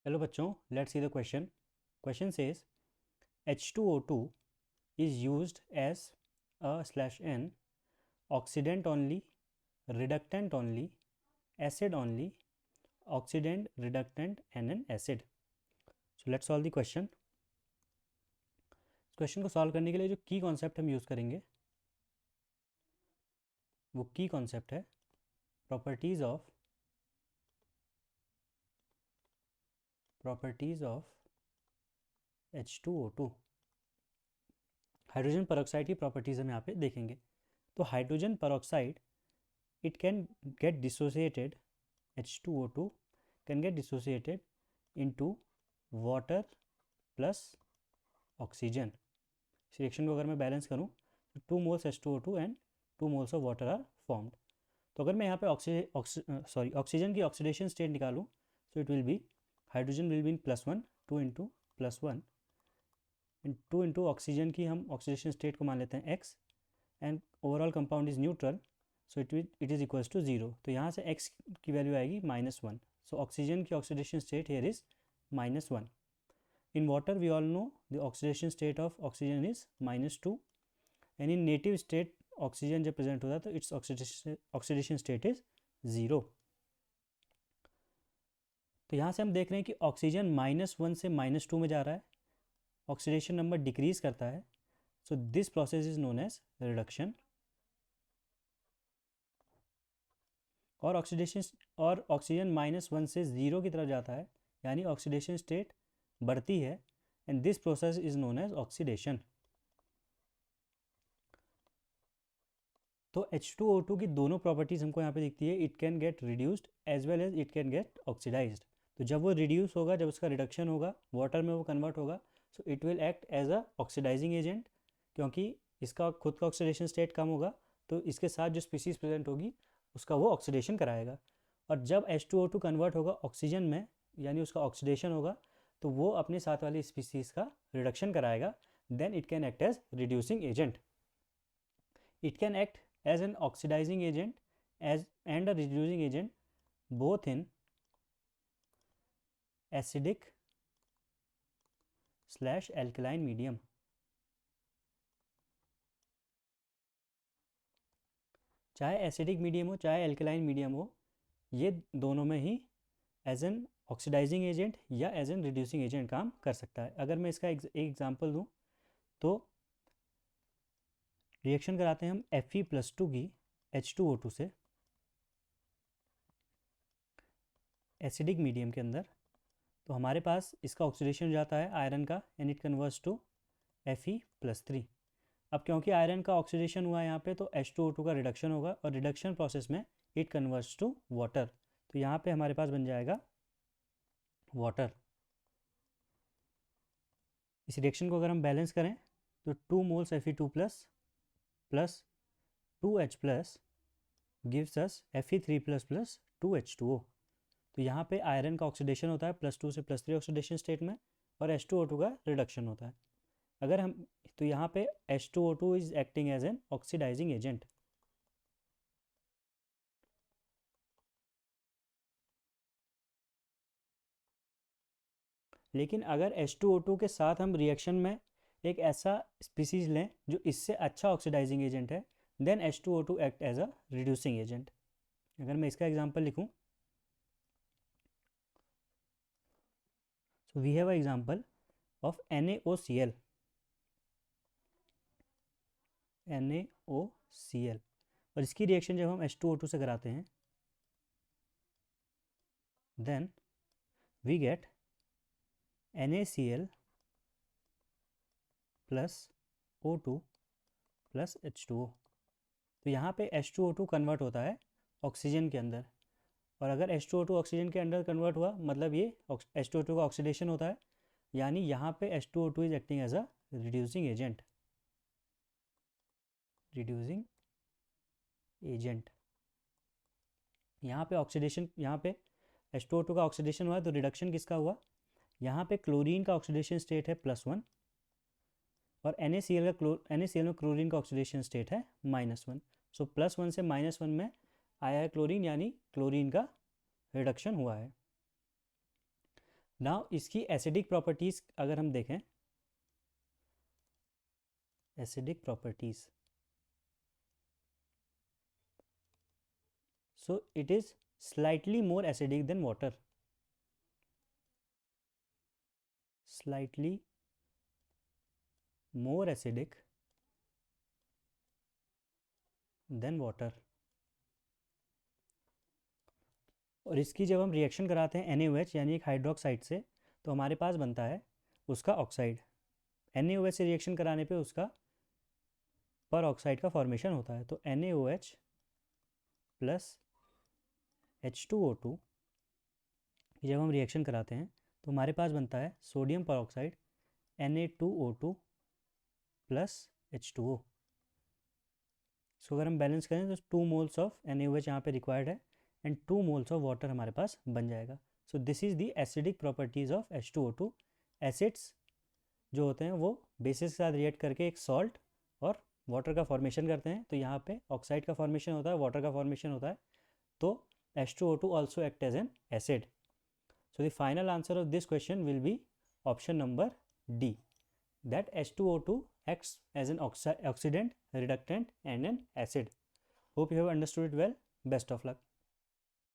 Hello बच्चों, let's see the question. Question says H2O2 is used as a/n oxidant only, reductant only, acid only, oxidant, reductant and an acid. So let's solve the question. इस question को solve करने के लिए जो की concept हम use करेंगे वो की कॉन्सेप्ट है properties of H2O2. Hydrogen peroxide की प्रॉपर्टीज़ हम यहाँ पे देखेंगे. तो hydrogen peroxide it can get dissociated, H2O2 can get dissociated into water plus oxygen. इस रिएक्शन को अगर मैं बैलेंस करूं तो 2 moles H2O2 and 2 moles of water are formed. तो अगर मैं यहाँ पे ऑक्सीजन की ऑक्सीडेशन स्टेट निकालूं so it will be hydrogen will be in +1, 2 into +1 and 2 into oxygen की हम ऑक्सीडेशन स्टेट को मान लेते हैं x and overall compound is neutral so it is equals to 0. तो यहाँ से x की वैल्यू आएगी -1. सो ऑक्सीजन की oxidation state here is -1. In water we all know the oxidation state of oxygen is -2 and in native state oxygen जब present होता है तो इट्स ऑक्सीडेशन स्टेट इज 0. तो यहाँ से हम देख रहे हैं कि ऑक्सीजन -1 से -2 में जा रहा है, ऑक्सीडेशन नंबर डिक्रीज करता है. So this process is known as reduction. और ऑक्सीजन -1 से 0 की तरफ जाता है यानी ऑक्सीडेशन स्टेट बढ़ती है and this process is known as oxidation. तो H2O2 की दोनों प्रॉपर्टीज हमको यहाँ पे दिखती है. It can get reduced as well as it can get oxidized. तो जब वो रिड्यूस होगा, जब उसका रिडक्शन होगा, वाटर में वो कन्वर्ट होगा, so it will act as a oxidizing agent क्योंकि इसका खुद का ऑक्सीडेशन स्टेट कम होगा तो इसके साथ जो स्पीसीज प्रेजेंट होगी उसका वो ऑक्सीडेशन कराएगा. और जब H2O2 कन्वर्ट होगा ऑक्सीजन में यानी उसका ऑक्सीडेशन होगा तो वो अपने साथ वाली स्पीसीज का रिडक्शन कराएगा. Then it can act as reducing agent. It can act as an oxidizing agent and a reducing agent both in acidic/alkaline medium. चाहे एसिडिक मीडियम हो चाहे एल्कलाइन मीडियम हो, ये दोनों में ही एज एन ऑक्सीडाइजिंग एजेंट या as an reducing agent काम कर सकता है. अगर मैं इसका एक एग्जांपल दूं तो रिएक्शन कराते हैं हम Fe+2 की H2O2 से एसिडिक मीडियम के अंदर. तो हमारे पास इसका ऑक्सीडेशन हो जाता है आयरन का and it converts to Fe+3. अब क्योंकि आयरन का ऑक्सीडेशन हुआ है यहाँ पे तो H2O2 का रिडक्शन होगा और रिडक्शन प्रोसेस में इट कन्वर्ट्स टू वाटर. तो यहाँ पे हमारे पास बन जाएगा वाटर. इस रिएक्शन को अगर हम बैलेंस करें तो 2 moles Fe2 plus 2H plus gives us Fe3 plus 2H2O. तो यहाँ पे आयरन का ऑक्सीडेशन होता है +2 से +3 ऑक्सीडेशन स्टेट में और H2O2 का रिडक्शन होता है. अगर हम तो यहाँ पे H2O2 is acting as an oxidizing agent. लेकिन अगर H2O2 के साथ हम रिएक्शन में एक ऐसा स्पीसीज लें जो इससे अच्छा ऑक्सीडाइजिंग एजेंट है then H2O2 act as a reducing agent. अगर मैं इसका एग्जांपल लिखूं so we have an example of NaOCl. NaOCl और इसकी रिएक्शन जब हम H2O2 से कराते हैं then we get NaCl plus O2 plus H2O. तो यहाँ पे H2O2 कन्वर्ट होता है ऑक्सीजन के अंदर और अगर H2O2 ऑक्सीजन के अंदर कन्वर्ट हुआ मतलब ये H2O2 का ऑक्सीडेशन होता है यानी यहाँ पे H2O2 is acting as a reducing agent. यहाँ पे ऑक्सीडेशन, यहाँ पे H2O2 का ऑक्सीडेशन हुआ तो रिडक्शन किसका हुआ, यहाँ पे क्लोरीन का ऑक्सीडेशन स्टेट है +1 और NaCl में क्लोरीन का ऑक्सीडेशन स्टेट है -1. सो +1 से -1 में आया है क्लोरीन यानी क्लोरीन का रिडक्शन हुआ है. नाउ इसकी एसिडिक प्रॉपर्टीज़ अगर हम देखें, acidic properties, so it is slightly more acidic than water, slightly more acidic than water। और इसकी जब हम रिएक्शन कराते हैं NaOH यानी एक हाइड्रोक्साइड से, तो हमारे पास बनता है उसका ऑक्साइड। NaOH से रिएक्शन कराने पे उसका पर ऑक्साइड का फॉर्मेशन होता है। तो NaOH प्लस H2O2 जब हम रिएक्शन कराते हैं तो हमारे पास बनता है सोडियम पर ऑक्साइड Na2O2 प्लस H2O। सो अगर हम बैलेंस करें तो 2 मोल्स ऑफ NaOH यहाँ पे रिक्वायर्ड है एंड 2 मोल्स ऑफ वाटर हमारे पास बन जाएगा। So this is the acidic properties of H2O2। Acids जो होते हैं वो बेसिस के साथ रिएक्ट करके एक सॉल्ट और वाटर का फॉर्मेशन करते हैं। तो यहाँ पे ऑक्साइड का फॉर्मेशन होता है, वाटर का फॉर्मेशन होता है, तो H2O2 also act as an acid. So the final answer of this question will be option number D, that H2O2 acts as an oxidant, reductant and an acid. Hope you have understood it well. Best of luck.